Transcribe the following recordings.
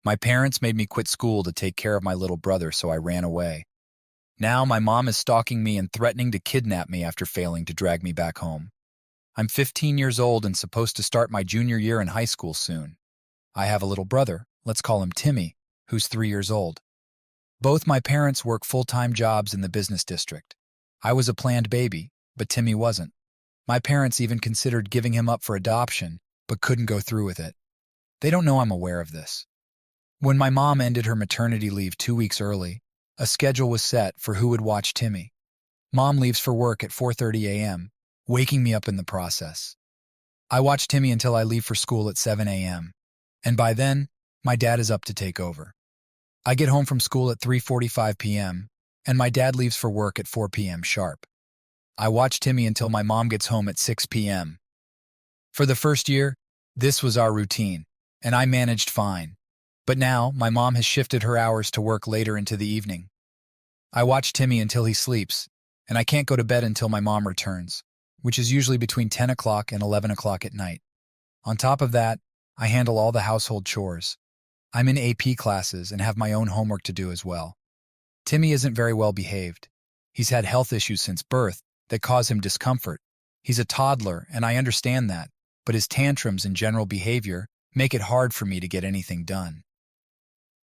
My parents made me quit school to take care of my little brother, so I ran away. Now my mom is stalking me and threatening to kidnap me after failing to drag me back home. I'm 15 years old and supposed to start my junior year in high school soon. I have a little brother, let's call him Timmy, who's 3 years old. Both my parents work full-time jobs in the business district. I was a planned baby, but Timmy wasn't. My parents even considered giving him up for adoption, but couldn't go through with it. They don't know I'm aware of this. When my mom ended her maternity leave 2 weeks early, a schedule was set for who would watch Timmy. Mom leaves for work at 4:30 a.m., waking me up in the process. I watch Timmy until I leave for school at 7 a.m., and by then, my dad is up to take over. I get home from school at 3:45 p.m., and my dad leaves for work at 4 p.m. sharp. I watch Timmy until my mom gets home at 6 p.m. For the first year, this was our routine, and I managed fine. But now, my mom has shifted her hours to work later into the evening. I watch Timmy until he sleeps, and I can't go to bed until my mom returns, which is usually between 10 o'clock and 11 o'clock at night. On top of that, I handle all the household chores. I'm in AP classes and have my own homework to do as well. Timmy isn't very well behaved. He's had health issues since birth that cause him discomfort. He's a toddler, and I understand that, but his tantrums and general behavior make it hard for me to get anything done.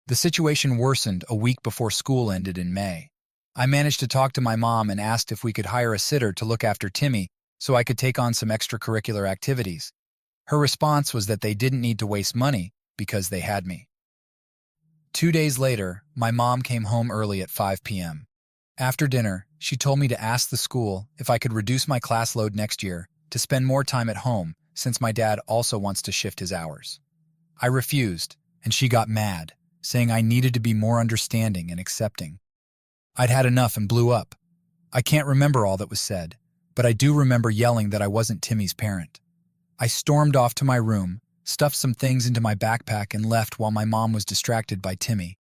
The situation worsened a week before school ended in May. I managed to talk to my mom and asked if we could hire a sitter to look after Timmy so I could take on some extracurricular activities. Her response was that they didn't need to waste money because they had me. 2 days later, my mom came home early at 5 p.m. After dinner, she told me to ask the school if I could reduce my class load next year to spend more time at home since my dad also wants to shift his hours. I refused, and she got mad, saying I needed to be more understanding and accepting. I'd had enough and blew up. I can't remember all that was said, but I do remember yelling that I wasn't Timmy's parent. I stormed off to my room, stuffed some things into my backpack, and left while my mom was distracted by Timmy.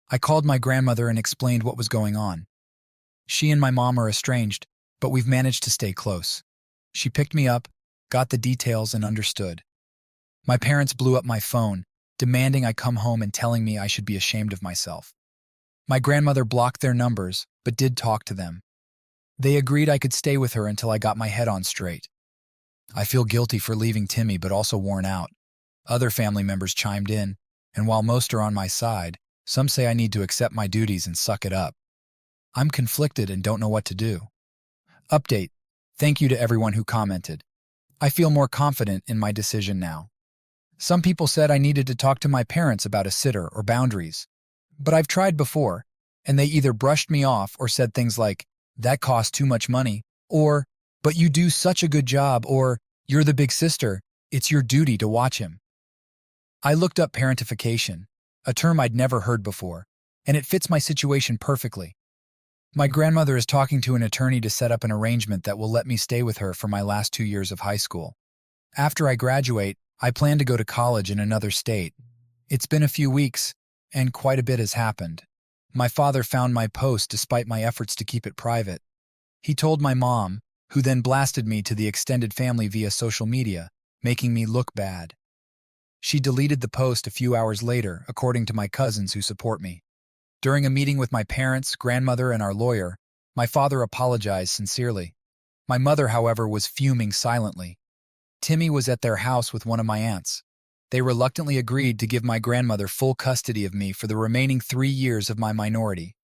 I called my grandmother and explained what was going on. She and my mom are estranged, but we've managed to stay close. She picked me up, got the details, and understood. My parents blew up my phone, demanding I come home and telling me I should be ashamed of myself. My grandmother blocked their numbers, but did talk to them. They agreed I could stay with her until I got my head on straight. I feel guilty for leaving Timmy, but also worn out. Other family members chimed in, and while most are on my side, some say I need to accept my duties and suck it up. I'm conflicted and don't know what to do. Update. Thank you to everyone who commented. I feel more confident in my decision now. Some people said I needed to talk to my parents about a sitter or boundaries. But I've tried before, and they either brushed me off or said things like, "That costs too much money," or, "But you do such a good job," or, "You're the big sister, it's your duty to watch him." I looked up parentification, a term I'd never heard before, and it fits my situation perfectly. My grandmother is talking to an attorney to set up an arrangement that will let me stay with her for my last 2 years of high school. After I graduate, I plan to go to college in another state. It's been a few weeks, and quite a bit has happened. My father found my post despite my efforts to keep it private. He told my mom, who then blasted me to the extended family via social media, making me look bad. She deleted the post a few hours later, according to my cousins who support me. During a meeting with my parents, grandmother, and our lawyer, my father apologized sincerely. My mother, however, was fuming silently. Timmy was at their house with one of my aunts. They reluctantly agreed to give my grandmother full custody of me for the remaining 3 years of my minority.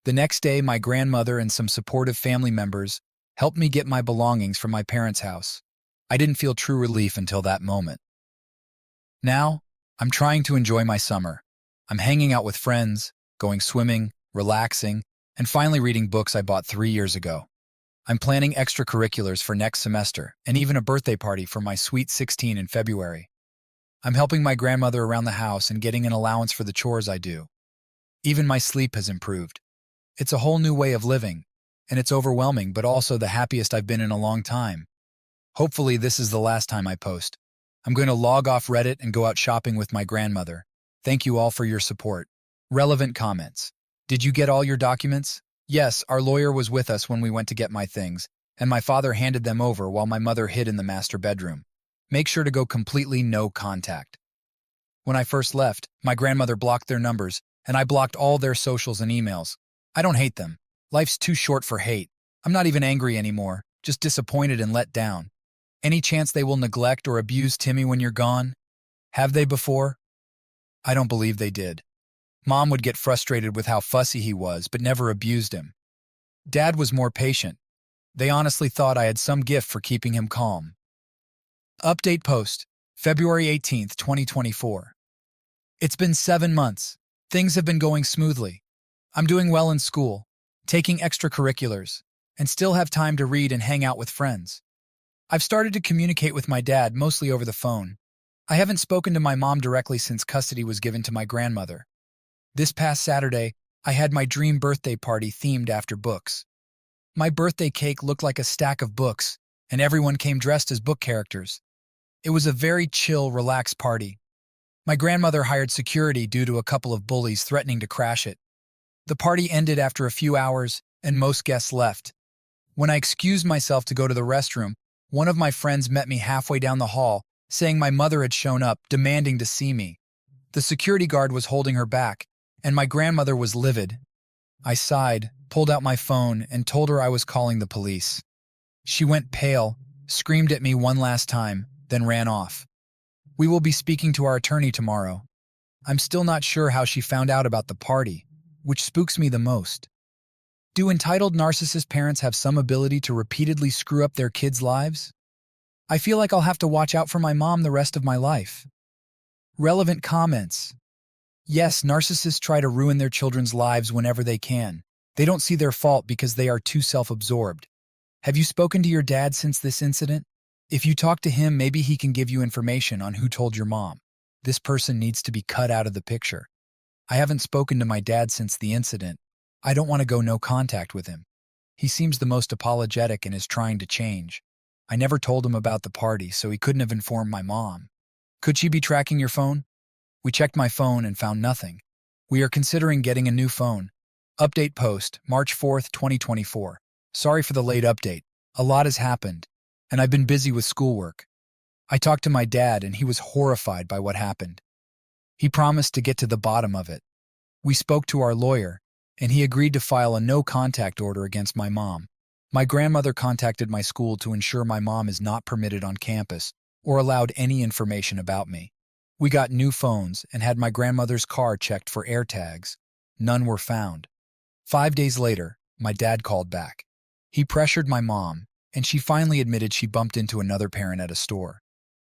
The next day, my grandmother and some supportive family members helped me get my belongings from my parents' house. I didn't feel true relief until that moment. Now, I'm trying to enjoy my summer. I'm hanging out with friends, going swimming, relaxing, and finally reading books I bought 3 years ago. I'm planning extracurriculars for next semester and even a birthday party for my sweet 16 in February. I'm helping my grandmother around the house and getting an allowance for the chores I do. Even my sleep has improved. It's a whole new way of living, and it's overwhelming, but also the happiest I've been in a long time. Hopefully this is the last time I post. I'm going to log off Reddit and go out shopping with my grandmother. Thank you all for your support. Relevant comments. Did you get all your documents? Yes, our lawyer was with us when we went to get my things, and my father handed them over while my mother hid in the master bedroom. Make sure to go completely no contact. When I first left, my grandmother blocked their numbers, and I blocked all their socials and emails. I don't hate them. Life's too short for hate. I'm not even angry anymore, just disappointed and let down. Any chance they will neglect or abuse Timmy when you're gone? Have they before? I don't believe they did. Mom would get frustrated with how fussy he was, but never abused him. Dad was more patient. They honestly thought I had some gift for keeping him calm. Update post, February 18th, 2024. It's been 7 months. Things have been going smoothly. I'm doing well in school, taking extracurriculars, and still have time to read and hang out with friends. I've started to communicate with my dad mostly over the phone. I haven't spoken to my mom directly since custody was given to my grandmother. This past Saturday, I had my dream birthday party themed after books. My birthday cake looked like a stack of books, and everyone came dressed as book characters. It was a very chill, relaxed party. My grandmother hired security due to a couple of bullies threatening to crash it. The party ended after a few hours, and most guests left. When I excused myself to go to the restroom, one of my friends met me halfway down the hall, saying my mother had shown up, demanding to see me. The security guard was holding her back, and my grandmother was livid. I sighed, pulled out my phone, and told her I was calling the police. She went pale, screamed at me one last time, then ran off. We will be speaking to our attorney tomorrow. I'm still not sure how she found out about the party, which spooks me the most. Do entitled narcissist parents have some ability to repeatedly screw up their kids' lives? I feel like I'll have to watch out for my mom the rest of my life. Relevant comments. Yes, narcissists try to ruin their children's lives whenever they can. They don't see their fault because they are too self-absorbed. Have you spoken to your dad since this incident? If you talk to him, maybe he can give you information on who told your mom. This person needs to be cut out of the picture. I haven't spoken to my dad since the incident. I don't want to go no contact with him. He seems the most apologetic and is trying to change. I never told him about the party, so he couldn't have informed my mom. Could she be tracking your phone? We checked my phone and found nothing. We are considering getting a new phone. Update post, March 4th, 2024. Sorry for the late update. A lot has happened, and I've been busy with schoolwork. I talked to my dad, and he was horrified by what happened. He promised to get to the bottom of it. We spoke to our lawyer, and he agreed to file a no-contact order against my mom. My grandmother contacted my school to ensure my mom is not permitted on campus or allowed any information about me. We got new phones and had my grandmother's car checked for AirTags. None were found. 5 days later, my dad called back. He pressured my mom, and she finally admitted she bumped into another parent at a store.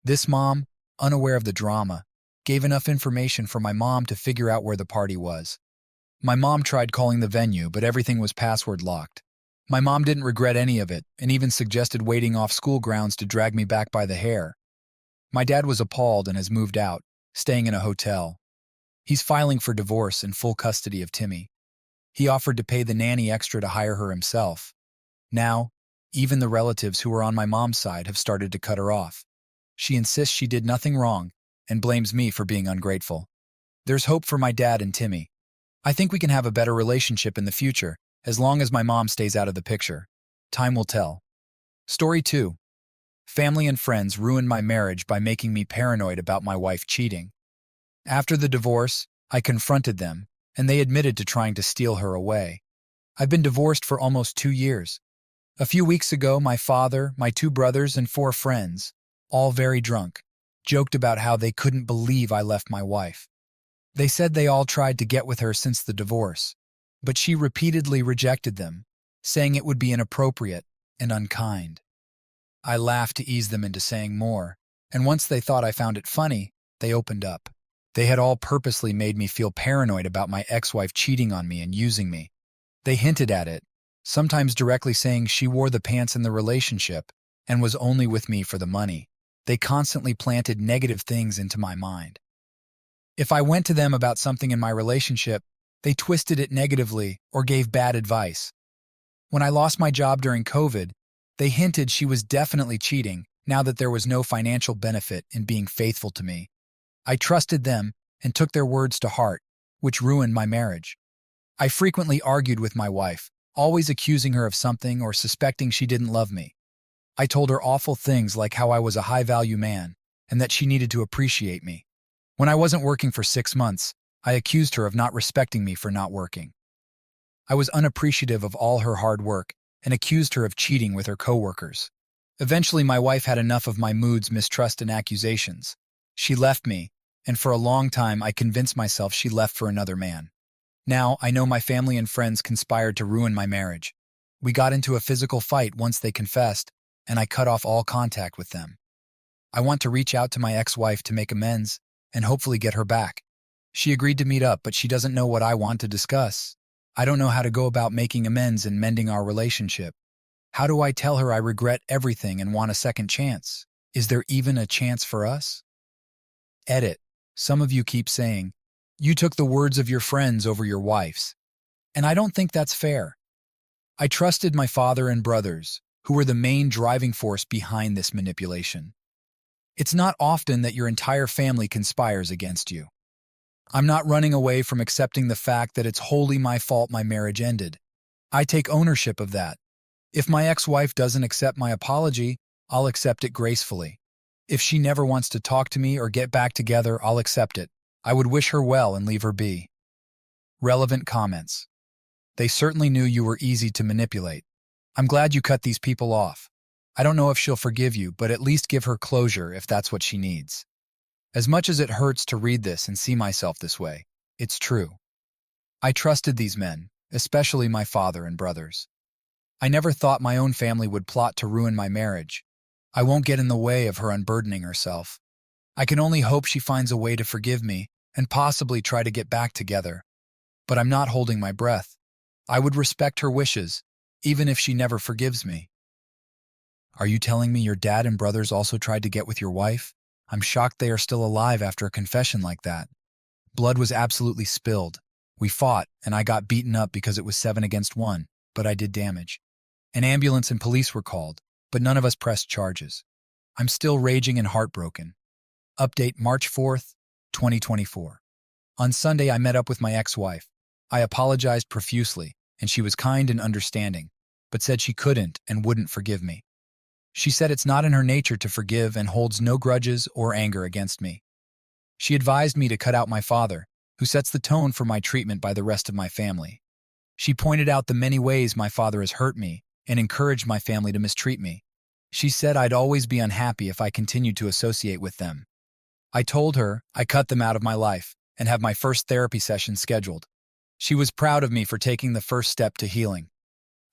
This mom, unaware of the drama, gave enough information for my mom to figure out where the party was. My mom tried calling the venue, but everything was password locked. My mom didn't regret any of it and even suggested waiting off school grounds to drag me back by the hair. My dad was appalled and has moved out, staying in a hotel. He's filing for divorce and full custody of Timmy. He offered to pay the nanny extra to hire her himself. Now, even the relatives who were on my mom's side have started to cut her off. She insists she did nothing wrong and blames me for being ungrateful. There's hope for my dad and Timmy. I think we can have a better relationship in the future, as long as my mom stays out of the picture. Time will tell. Story 2. Family and friends ruined my marriage by making me paranoid about my wife cheating. After the divorce, I confronted them, and they admitted to trying to steal her away. I've been divorced for almost 2 years. A few weeks ago, my father, my 2 brothers, and 4 friends, all very drunk, joked about how they couldn't believe I left my wife. They said they all tried to get with her since the divorce, but she repeatedly rejected them, saying it would be inappropriate and unkind. I laughed to ease them into saying more, and once they thought I found it funny, they opened up. They had all purposely made me feel paranoid about my ex-wife cheating on me and using me. They hinted at it, sometimes directly saying she wore the pants in the relationship and was only with me for the money. They constantly planted negative things into my mind. If I went to them about something in my relationship, they twisted it negatively or gave bad advice. When I lost my job during COVID, they hinted she was definitely cheating now that there was no financial benefit in being faithful to me. I trusted them and took their words to heart, which ruined my marriage. I frequently argued with my wife, always accusing her of something or suspecting she didn't love me. I told her awful things like how I was a high-value man and that she needed to appreciate me. When I wasn't working for 6 months, I accused her of not respecting me for not working. I was unappreciative of all her hard work and accused her of cheating with her coworkers. Eventually, my wife had enough of my moods, mistrust, and accusations. She left me, and for a long time I convinced myself she left for another man. Now, I know my family and friends conspired to ruin my marriage. We got into a physical fight once they confessed, and I cut off all contact with them. I want to reach out to my ex-wife to make amends and hopefully get her back. She agreed to meet up, but she doesn't know what I want to discuss. I don't know how to go about making amends and mending our relationship. How do I tell her I regret everything and want a second chance? Is there even a chance for us? Edit. Some of you keep saying, you took the words of your friends over your wife's. And I don't think that's fair. I trusted my father and brothers, who were the main driving force behind this manipulation. It's not often that your entire family conspires against you. I'm not running away from accepting the fact that it's wholly my fault my marriage ended. I take ownership of that. If my ex-wife doesn't accept my apology, I'll accept it gracefully. If she never wants to talk to me or get back together, I'll accept it. I would wish her well and leave her be. Relevant comments. They certainly knew you were easy to manipulate. I'm glad you cut these people off. I don't know if she'll forgive you, but at least give her closure if that's what she needs. As much as it hurts to read this and see myself this way, it's true. I trusted these men, especially my father and brothers. I never thought my own family would plot to ruin my marriage. I won't get in the way of her unburdening herself. I can only hope she finds a way to forgive me and possibly try to get back together. But I'm not holding my breath. I would respect her wishes, even if she never forgives me. Are you telling me your dad and brothers also tried to get with your wife? I'm shocked they are still alive after a confession like that. Blood was absolutely spilled. We fought, and I got beaten up because it was 7 against 1, but I did damage. An ambulance and police were called, but none of us pressed charges. I'm still raging and heartbroken. Update March 4th, 2024. On Sunday, I met up with my ex-wife. I apologized profusely, and she was kind and understanding, but said she couldn't and wouldn't forgive me. She said it's not in her nature to forgive and holds no grudges or anger against me. She advised me to cut out my father, who sets the tone for my treatment by the rest of my family. She pointed out the many ways my father has hurt me and encouraged my family to mistreat me. She said I'd always be unhappy if I continued to associate with them. I told her I cut them out of my life and have my first therapy session scheduled. She was proud of me for taking the first step to healing.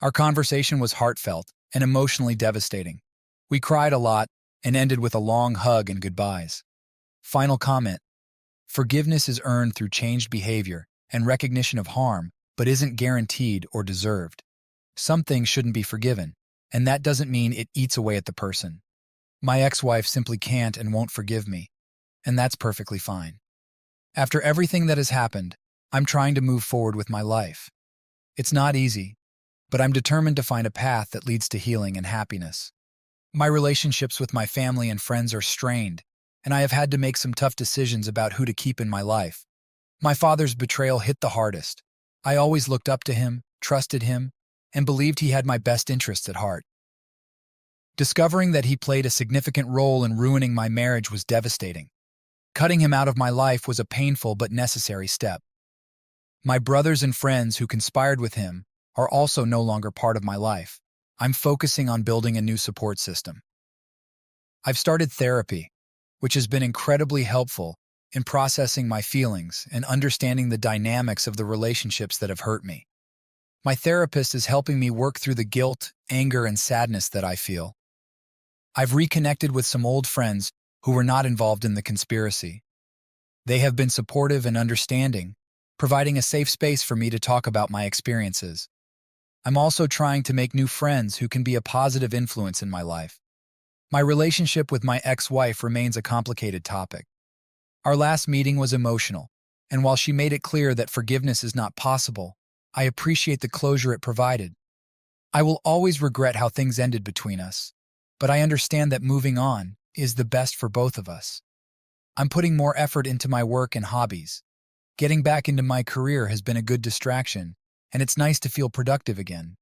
Our conversation was heartfelt and emotionally devastating. We cried a lot and ended with a long hug and goodbyes. Final comment. Forgiveness is earned through changed behavior and recognition of harm, but isn't guaranteed or deserved. Some things shouldn't be forgiven, and that doesn't mean it eats away at the person. My ex-wife simply can't and won't forgive me, and that's perfectly fine. After everything that has happened, I'm trying to move forward with my life. It's not easy, but I'm determined to find a path that leads to healing and happiness. My relationships with my family and friends are strained, and I have had to make some tough decisions about who to keep in my life. My father's betrayal hit the hardest. I always looked up to him, trusted him, and believed he had my best interests at heart. Discovering that he played a significant role in ruining my marriage was devastating. Cutting him out of my life was a painful but necessary step. My brothers and friends who conspired with him are also no longer part of my life. I'm focusing on building a new support system. I've started therapy, which has been incredibly helpful in processing my feelings and understanding the dynamics of the relationships that have hurt me. My therapist is helping me work through the guilt, anger, and sadness that I feel. I've reconnected with some old friends who were not involved in the conspiracy. They have been supportive and understanding, providing a safe space for me to talk about my experiences. I'm also trying to make new friends who can be a positive influence in my life. My relationship with my ex-wife remains a complicated topic. Our last meeting was emotional, and while she made it clear that forgiveness is not possible, I appreciate the closure it provided. I will always regret how things ended between us, but I understand that moving on is the best for both of us. I'm putting more effort into my work and hobbies. Getting back into my career has been a good distraction, and it's nice to feel productive again.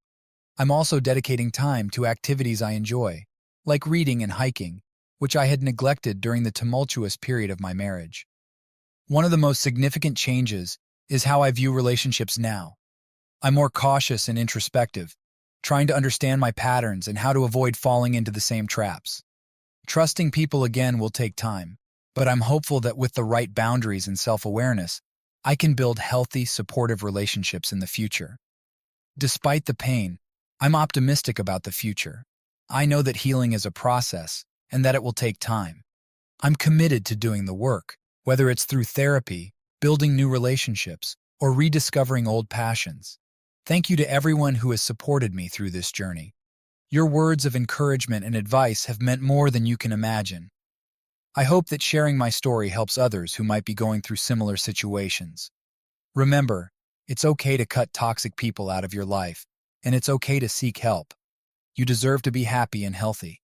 I'm also dedicating time to activities I enjoy, like reading and hiking, which I had neglected during the tumultuous period of my marriage. One of the most significant changes is how I view relationships now. I'm more cautious and introspective, trying to understand my patterns and how to avoid falling into the same traps. Trusting people again will take time, but I'm hopeful that with the right boundaries and self-awareness, I can build healthy, supportive relationships in the future. Despite the pain, I'm optimistic about the future. I know that healing is a process and that it will take time. I'm committed to doing the work, whether it's through therapy, building new relationships, or rediscovering old passions. Thank you to everyone who has supported me through this journey. Your words of encouragement and advice have meant more than you can imagine. I hope that sharing my story helps others who might be going through similar situations. Remember, it's okay to cut toxic people out of your life, and it's okay to seek help. You deserve to be happy and healthy.